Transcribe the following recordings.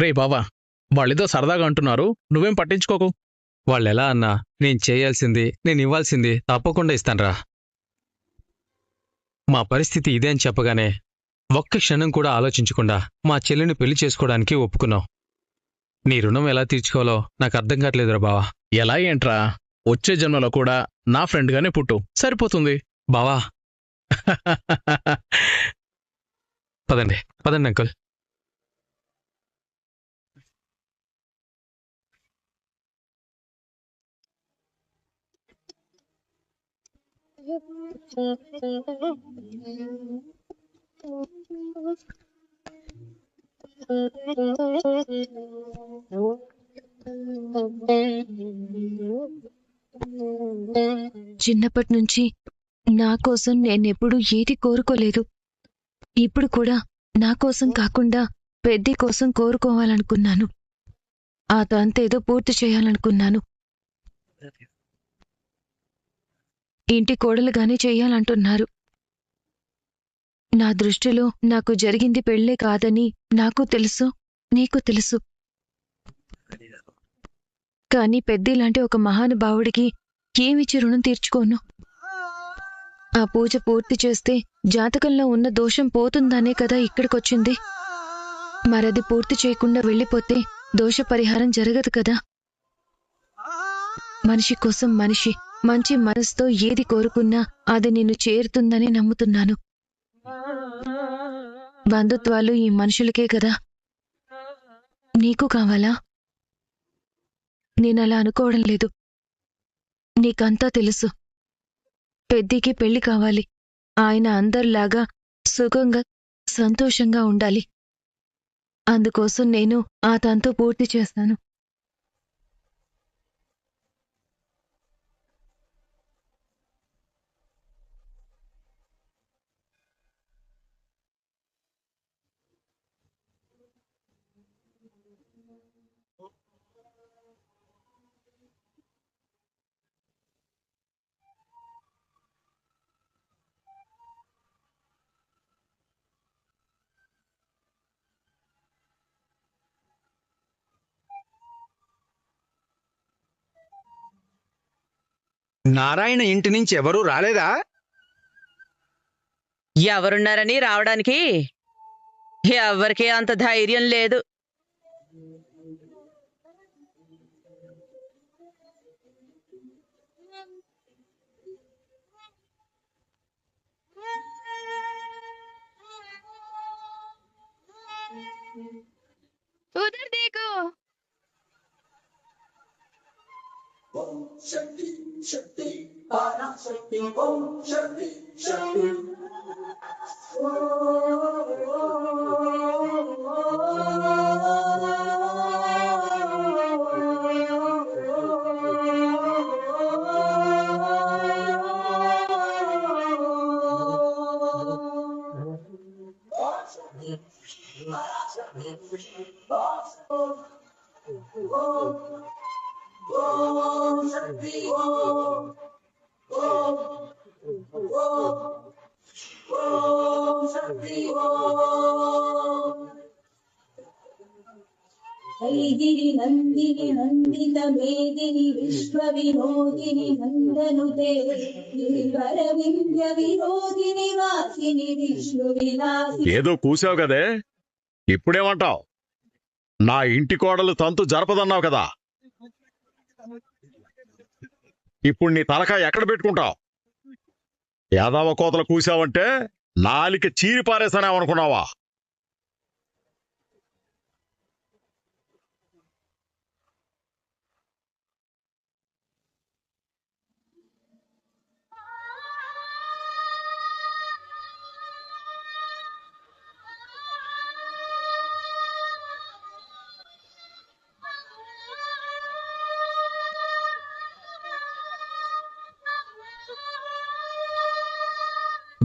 రే బావా, వాళ్ళేదో సరదాగా అంటున్నారు, నువ్వేం పట్టించుకోకు. వాళ్ళెలా అన్నా నేను చేయాల్సింది, నేను ఇవ్వాల్సింది తప్పకుండా ఇస్తాన్రా. మా పరిస్థితి ఇదే అని చెప్పగానే ఒక్క క్షణం కూడా ఆలోచించకుండా మా చెల్లిని పెళ్లి చేసుకోవడానికి ఒప్పుకున్నావు. నీ రుణం ఎలా తీర్చుకోవాలో నాకు అర్థం కావట్లేదురా బావా. ఎలా ఏంట్రా, వచ్చే జన్మలో కూడా నా ఫ్రెండ్గానే పుట్టు, సరిపోతుంది. బావా పదండి పదండి అంకుల్. చిన్నప్పటి నుంచి నా కోసం నేనెప్పుడూ ఏది కోరుకోలేదు. ఇప్పుడు కూడా నా కోసం కాకుండా పెద్ది కోసం కోరుకోవాలనుకున్నాను. ఆ తంతేదో పూర్తి చేయాలనుకున్నాను. ఇంటి కోడలుగానే చెయ్యాలంటున్నారు. నా దృష్టిలో నాకు జరిగింది పెళ్లే కాదని నాకు తెలుసు, నీకు తెలుసు. కాని పెద్దిలాంటి ఒక మహానుభావుడికి ఏమిచ్చి రుణం తీర్చుకోను? ఆ పూజ పూర్తి చేస్తే జాతకంలో ఉన్న దోషం పోతుందనే కదా ఇక్కడికొచ్చింది. మరది పూర్తి చేయకుండా వెళ్ళిపోతే దోష పరిహారం జరగదు కదా. మనిషి కోసం మనిషి మంచి మనసుతో ఏది కోరుకున్నా అది నిన్ను చేరుతుందని నమ్ముతున్నాను. బంధుత్వాలు ఈ మనుషులకే కదా. నీకు కావాలా? నేనలా అనుకోవడం లేదు. నీకంతా తెలుసు. పెద్దికి పెళ్లి కావాలి. ఆయన అందరిలాగా సుఖంగా సంతోషంగా ఉండాలి. అందుకోసం నేను ఆ తంతు పూర్తి చేస్తాను. నారాయణ ఇంటి నుంచి ఎవరూ రాలేదా? ఎవరున్నారని రావడానికి? ఎవరికీ అంత ధైర్యం లేదు. ఉదర్ దేకో. ఓం శక్తి శక్తి పరాశక్తి ఓం శక్తి శక్తి ఐగిరి నందిని నందిత మేదిని విశ్వ వినోదిని నందనుతే గిరివర వింధ్య వినోదిని వాసిని విష్ణు విలాసి. ఏదో కూసావు కదే, ఇప్పుడేమంటావు? నా ఇంటి కోడలు తంతు జరపదన్నావు కదా, ఇప్పుడు నీ తలకాయ ఎక్కడ పెట్టుకుంటావు? యాదవ కోతలు కూసావంటే నాలిక చీరి పారేసానేమనుకున్నావా?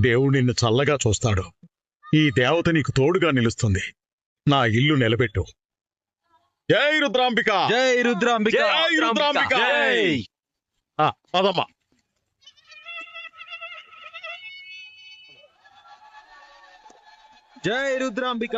దేవుడు నిన్ను చల్లగా చూస్తాడు. ఈ దేవత నీకు తోడుగా నిలుస్తుంది. నా ఇల్లు నిలబెట్టు. జై రుద్రాంబిక! జై రుద్రాంబిక! జై రుద్రాంబిక! పదమ్మా. జై రుద్రాంబిక!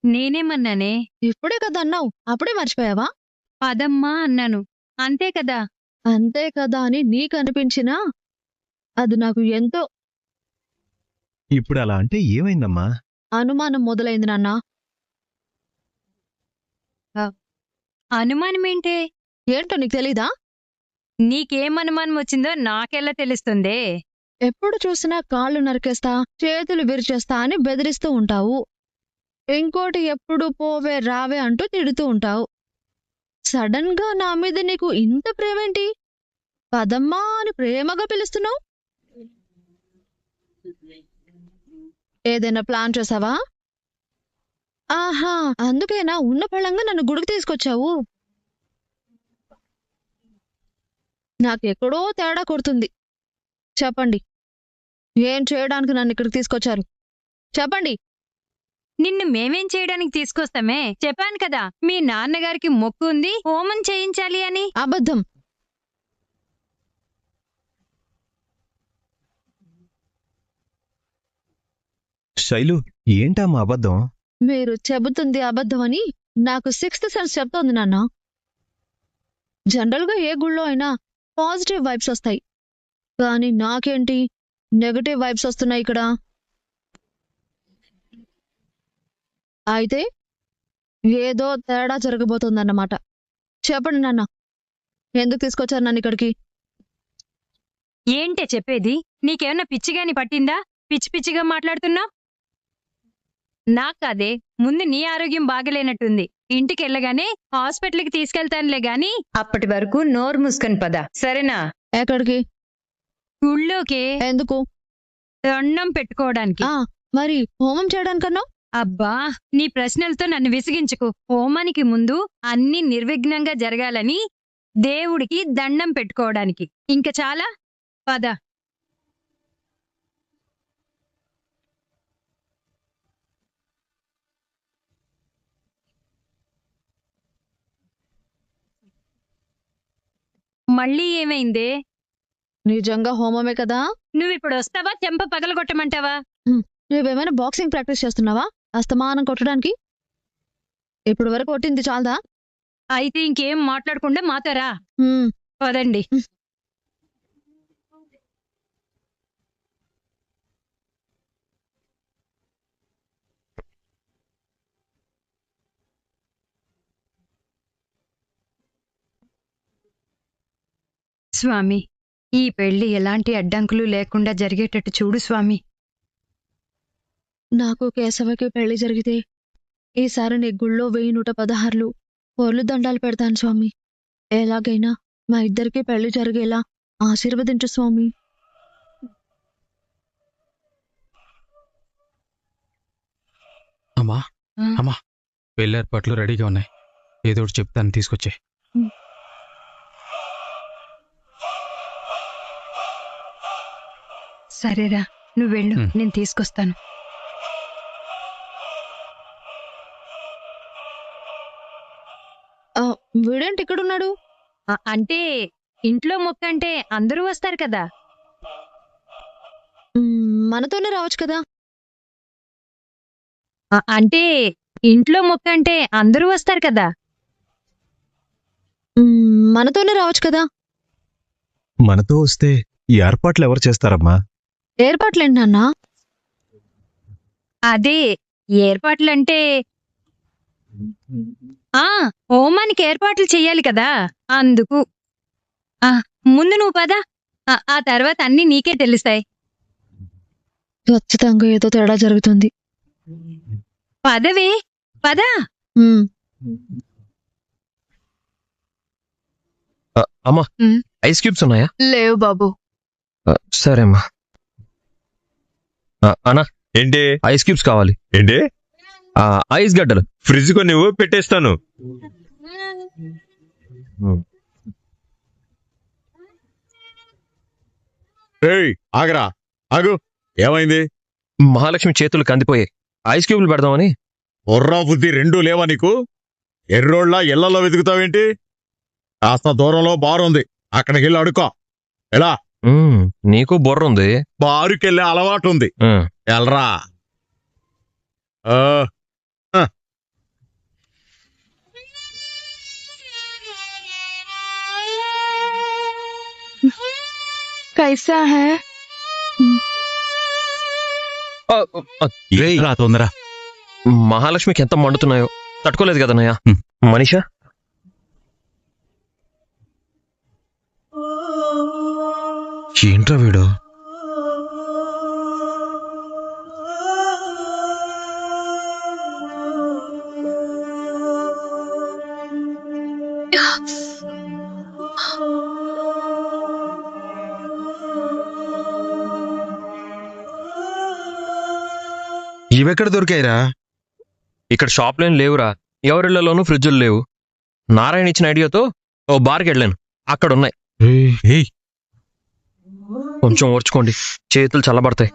నేనేమన్నానే? ఇప్పుడే కదా అన్నావు, అప్పుడే మర్చిపోయావా? పదమ్మా అన్నాను. అంతే కదా. అంతే కదా అని నీకు అనిపించినా అది నాకు ఎంతో ఇప్పుడు అలా అంటే ఏమైందమ్మా? అనుమానం మొదలైంది నాన్న. అనుమానమేంటే? ఏంటో నీకు తెలీదా? నీకేం అనుమానం వచ్చిందో నాకెలా తెలుస్తుందే? ఎప్పుడు చూసినా కాళ్ళు నరికేస్తా, చేతులు విరిచేస్తా అని బెదిరిస్తూ ఉంటావు. ఇంకోటి ఎప్పుడు పోవే రావే అంటూ తిడుతూ ఉంటావు. సడన్ గా నా మీద నీకు ఇంత ప్రేమేంటి? పదమ్మా అని ప్రేమగా పిలుస్తున్నావు. ఏదైనా ప్లాన్ చేసావా? ఆహా, అందుకేనా ఉన్న ఫలంగా నన్ను గుడికి తీసుకొచ్చావు? నాకెక్కడో తేడా కొడుతుంది. చెప్పండి, ఏం చేయడానికి నన్ను ఇక్కడికి తీసుకొచ్చారు? చెప్పండి. నిన్ను మేమేం చేయడానికి తీసుకొస్తామే? చెప్పాను కదా, మీ నాన్నగారికి మొక్కు ఉంది, హోమం చేయించాలి అని. అబద్ధం. శైలు, ఏంటమ్మా అబద్ధం? మీరు చెబుతుంది అబద్ధమని నాకు 6th సెన్స్ చెప్తోంది నాన్న. జనరల్గా ఏ గుళ్ళో అయినా పాజిటివ్ వైబ్స్ వస్తాయి, కానీ నాకేంటి నెగటివ్ వైబ్స్ వస్తున్నాయి ఇక్కడ. అయితే ఏదో తేడా జరగబోతోందన్నమాట. చెప్పండి నాన్న, ఎందుకు తీసుకొచ్చారు నన్ను ఇక్కడికి? ఏంటే చెప్పేది? నీకేమన్నా పిచ్చిగాని పట్టిందా? పిచ్చి పిచ్చిగా మాట్లాడుతున్నా? నాకదే, ముందు నీ ఆరోగ్యం బాగలేనట్టుంది. ఇంటికెళ్ళగానే హాస్పిటల్కి తీసుకెళ్తానులే గాని అప్పటి వరకు నోరు మూసుకొని పద, సరేనా? ఎక్కడికి? గుళ్ళోకే. ఎందుకు? దండం పెట్టుకోవడానికి. మరి హోమం చేయడానికన్నా? అబ్బా, నీ ప్రశ్నలతో నన్ను విసిగించుకో. హోమానికి ముందు అన్నీ నిర్విఘ్నంగా జరగాలని, దేవుడికి దండం పెట్టుకోవడానికి. ఇంక చాలా, పద. మళ్ళీ ఏమైందే? నిజంగా హోమమే కదా? నువ్విప్పుడు వస్తావా, చెంప పగలగొట్టమంటావా? నువ్వేమైనా బాక్సింగ్ ప్రాక్టీస్ చేస్తున్నావా అస్తమానం కొట్టడానికి? ఇప్పుడు వరకు కొట్టింది చాలదా? అయితే ఇంకేం మాట్లాడకుండా మాతో రా. హ్మ్. పదండి. స్వామి, ఈ పెళ్లి ఎలాంటి అడ్డంకులు లేకుండా జరిగేటట్టు చూడు స్వామి. నాకు కేశవకి పెళ్లి జరిగితే ఈసారి నీ గుళ్ళో 1116 పోర్లు దండాలు పెడతాను స్వామి. ఎలాగైనా మా ఇద్దరికి పెళ్లి జరిగేలా ఆశీర్వదించు స్వామి. అమ్మా, అమ్మా, పెళ్లి ఏర్పాట్లు రెడీగా ఉన్నాయి. ఏదో ఒకటి చెప్తాను, తీసుకొచ్చే. సరేరా, నువ్వు వెళ్ళు, నేను తీసుకొస్తాను. వీడేంటి ఇక్కడున్నాడు? అంటే ఇంట్లో మొక్క అంటే అందరూ వస్తారు కదా. మనతోనే రావచ్చు కదా. అంటే ఇంట్లో మొక్క అంటే అందరూ వస్తారు కదా. మనతోనే రావచ్చు కదా. మనతో వస్తే ఈ ఏర్పాట్లు ఎవరు చేస్తారమ్మా? ఏర్పాట్లేంటి నాన్న? అదే ఏర్పాట్లంటే హోమానికి ఏర్పాట్లు చెయ్యాలి కదా, అందుకు. ముందు నువ్వు పద, ఆ తర్వాత అన్నీ నీకే తెలుస్తాయి. ఖచ్చితంగా ఏదో తేడా జరుగుతుంది. పదవే, పద. అమ్మా, ఐస్ క్యూబ్స్ ఉన్నాయా? లేవు బాబు. సరే అమ్మా. అన్నా, ఏంటి? ఐస్ క్యూబ్స్ కావాలి. ఏంటి? ఐస్ గడ్డలు ఫ్రిడ్జ్ కొని నువ్వు పెట్టేస్తాను. ఆగరా, ఆగు. ఏమైంది? మహాలక్ష్మి చేతులు కందిపోయాయి, ఐస్ క్యూబ్లు పెడదామని. బుర్రా బుద్ధి రెండూ లేవా నీకు? ఎర్రోళ్ళ ఇళ్లలో వెతుకుతావేంటి? కాస్త దూరంలో బారు ఉంది, అక్కడికి వెళ్ళి అడుకో. ఎలా? నీకు బుర్ర ఉంది, బారుకెళ్ళే అలవాటు ఉంది. ఎల్రా. కైసా హై? రేయ్, రా తొందర. మహాలక్ష్మికి ఎంత మండుతున్నాయో తట్టుకోలేదు కదన్నయ్య. మనీషా, ఏంట్రా వీడు? ఇవెక్కడ దొరికాయిరా? ఇక్కడ షాప్లేం లేవురా, ఎవరిళ్లలోనూ ఫ్రిడ్జులు లేవు. నారాయణ ఇచ్చిన ఐడియాతో ఓ బార్కి వెళ్ళాను, అక్కడున్నాయి. ఏయ్, కొంచెం ఓర్చుకోండి, చేతులు చల్లబడతాయి.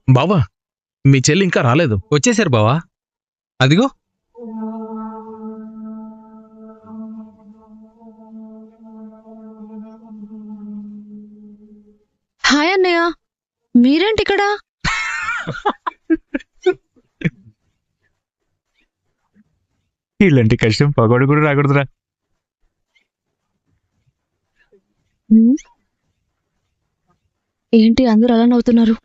బావా, మీ చెల్లి ఇంకా రాలేదు. వచ్చేసారు బావా, అదిగో. హాయ్ అన్నయ్య, మీరేంటి ఇక్కడ? ఇలాంటి కష్టం పగోడు కూడా రాకూడదురా. ఏంటి అందరూ అలా నవ్వుతున్నారు?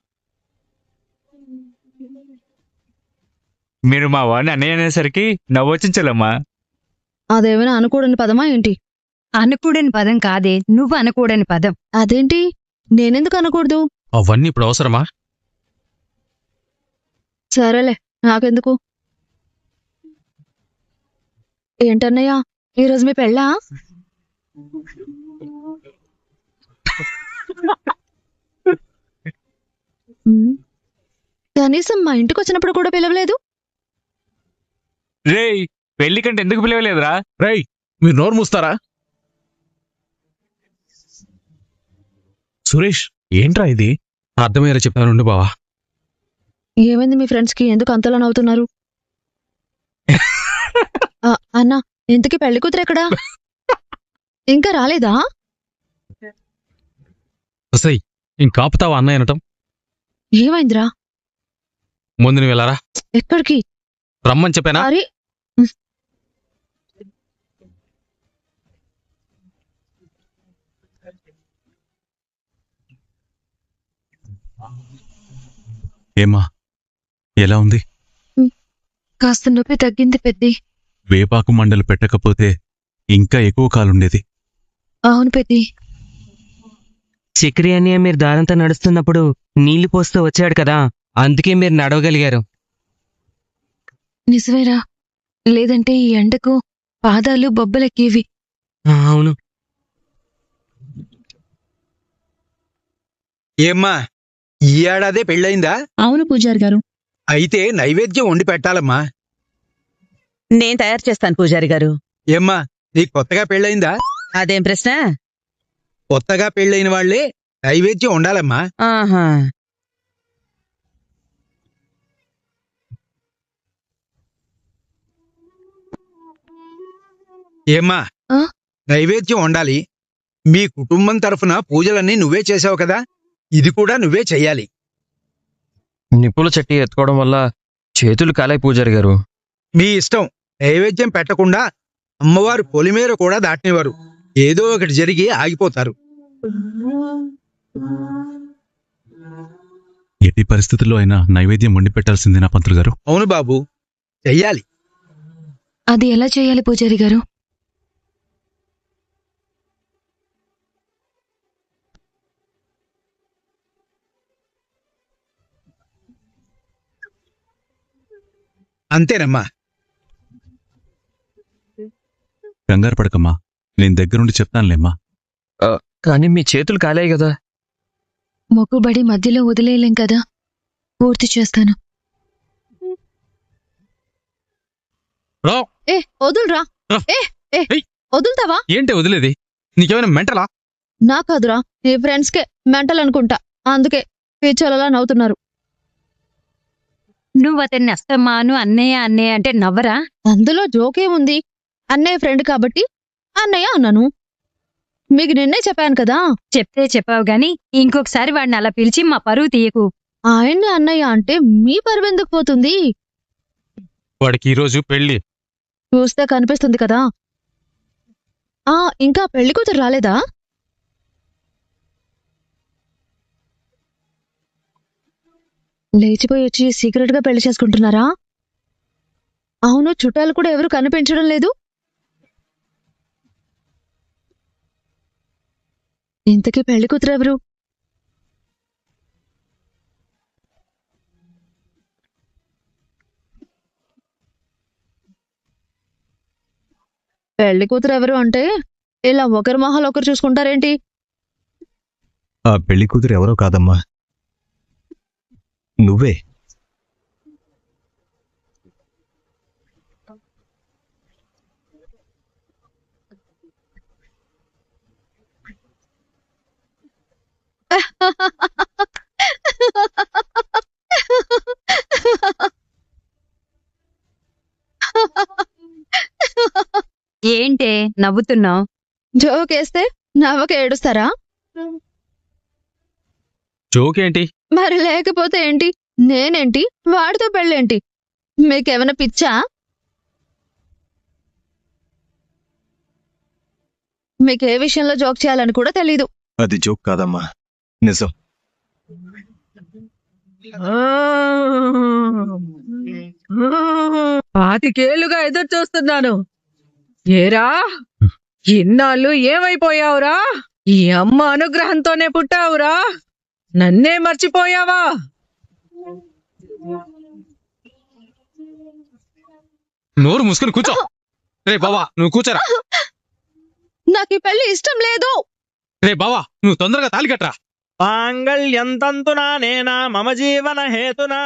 మీరు మా వాడిని అన్నయ్య అనేసరికి నవ్వొచ్చించాలమ్మా. అదేమైనా అనకూడని పదమా ఏంటి? అనకూడని పదం కాదే, నువ్వు అనకూడని పదం. అదేంటి, నేనెందుకు అనకూడదు? అవన్నీ ఇప్పుడు అవసరమా? సరేలే, నాకెందుకు. ఏంటన్నయ్య, ఈరోజు మీ పెళ్ళా? కనీసం మా ఇంటికి వచ్చినప్పుడు కూడా పిలవలేదు. రేయ్, పెళ్లి కంటే ఎందుకు పిలవలేదురా? రేయ్, మీరు నోరు మూస్తారా? సురేష్, ఏంట్రా ఇది? అర్థమయ్యేలా చెప్తానుండు బావా. ఏమైంది మీ ఫ్రెండ్స్ కి, ఎందుకు అంతలా నవ్వుతున్నారు? అన్నా, ఇంతకీ పెళ్లి కూతురు ఎక్కడా? ఇంకా రాలేదా? వసై, ఇంకాపుతావా అన్నయ్య అనటం? ఏమైందిరా? ముందు నువ్వు వెళ్ళారా? ఎక్కడికి రమ్మని చెప్పానా? అరే, ఏమా, ఎలా ఉంది? కాస్త నొప్పి తగ్గింది పెద్ది. వేపాకు మండలు పెట్టకపోతే ఇంకా ఎక్కువ కాలుండేది. అవును పెద్ది. చక్రి అన్నయ్య మీరు దారంతా నడుస్తున్నప్పుడు నీళ్లు పోస్తూ వచ్చాడు కదా, అందుకే మీరు నడవగలిగారు. నిజమేరా, లేదంటే ఈ ఎండకు పాదాలు బొబ్బలెక్కేవి. అవును. ఏమ్మా, ఈ ఏడాదే పెళ్ళయిందా? అవును పూజారి గారు. అయితే నైవేద్యం వండి పెట్టాలమ్మా. నేను తయారు చేస్తాను పూజారి గారు. ఏమ్మా, నీకు కొత్తగా పెళ్ళయిందా? అదేం ప్రశ్న? కొత్తగా పెళ్ళైన వాళ్లే నైవేద్యం వండాలమ్మా. ఆహా. ఏమ్మా, నైవేద్యం వండాలి. మీ కుటుంబం తరఫున పూజలన్నీ నువ్వే చేసావు కదా, ఇది కూడా నువ్వే చెయ్యాలి. నిప్పుల చెట్టి ఎత్తుకోవడం వల్ల చేతులు కాలాయి పూజారి గారు. మీ ఇష్టం. నైవేద్యం పెట్టకుండా అమ్మవారు పొలిమేర కూడా దాటినవారు. ఏదో ఒకటి జరిగి ఆగిపోతారు. ఎట్టి పరిస్థితుల్లో అయినా నైవేద్యం వండి పెట్టాల్సిందేనా పంతులు గారు? అవును బాబు, చెయ్యాలి. అది ఎలా చేయాలి పూజారి గారు? అంతేనమ్మా. కంగారు పడకమ్మా, నేను దగ్గరుండి చెప్తానులేమ్మా. కానీ మీ చేతులు కాలాయి కదా. మొక్కుబడి మధ్యలో వదిలేయలేం కదా, పూర్తి చేస్తాను. ఏ వదులురా. ఏ వదులుతావా? ఏంటి వదిలేది? నీకేమైనా మెంటలా? నా కాదురా, నీ ఫ్రెండ్స్కే మెంటల్ అనుకుంటా. అందుకే పిచ్చోళ్ళలా నవ్వుతున్నారు. నువ్వు అతన్ని అస్తమాను అన్నయ్య అన్నయ్య అంటే నవ్వరా? అందులో జోకేముంది? అన్నయ్య ఫ్రెండ్ కాబట్టి అన్నయ్య అన్నాను. మీకు నిన్నే చెప్పాను కదా. చెప్తే చెప్పావు గాని ఇంకొకసారి వాడిని అలా పిలిచి మా పరువు తీయకు. ఆయన్ని అన్నయ్య అంటే మీ పరువెందుకు పోతుంది? వాడికి ఈరోజు పెళ్లి. చూస్తే కనిపిస్తుంది కదా. ఇంకా పెళ్లి కూతురు రాలేదా? లేచిపోయి వచ్చి సీక్రెట్ గా పెళ్లి చేసుకుంటున్నారా? అవును, చుట్టాలు కూడా ఎవరు కనిపించడం లేదు. ఇంతకీ పెళ్లి కూతురు ఎవరు? పెళ్లి కూతురు ఎవరు అంటే ఇలా ఒకరి మొహాలు ఒకరు చూసుకుంటారేంటి? ఆ పెళ్లి కూతురు ఎవరో కాదమ్మా, నువ్వే. ఏంటే నవ్వుతున్నావు? జోకేస్తే నవ్వక ఏడుస్తారా? జోకేంటి? మరి లేకపోతే ఏంటి? నేనేంటి, వాడితో పెళ్ళేంటి? మీకేమైనా పిచ్చా? మీకే విషయంలో జోక్ చేయాలని కూడా తెలీదు. అది జోక్ కాదమ్మా, నిజం. పాతికేళ్లుగా ఎదురు చూస్తున్నాను. ఏరా, ఇన్నాళ్ళు ఏమైపోయావురా? ఈ అమ్మ అనుగ్రహంతోనే పుట్టావురా, నన్నే మర్చిపోయావా? నోరు మూసుకుని కూర్చో. రే బావా, నువ్వు కూర్చోరా. నాకు ఈ పెళ్లి ఇష్టం లేదు. రే బావా, నువ్వు తొందరగా తాళి కట్టరా. మాంగళ్యం తంతునా నేనా మమ జీవన హేతునా